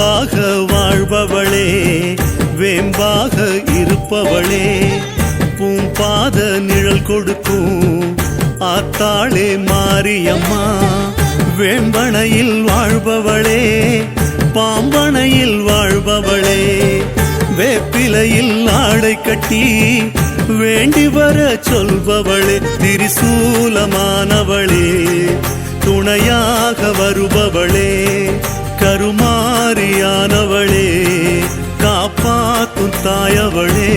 அன்பாக வாழ்பவளே, வேம்பாக இருப்பவளே, பூம்பாத நிழல் கொடுக்கும் ஆத்தாளே மாரியம்மா. வேம்பனையில் வாழ்பவளே, பாம்பனையில் வாழ்பவளே, வேப்பிலையில் ஆடை கட்டி வேண்டி வர சொல்பவளே, திரிசூலமானவளே, துணையாக வருபவளே, கருமாரியானவளே, காப்பாத்தும் தாயவளே.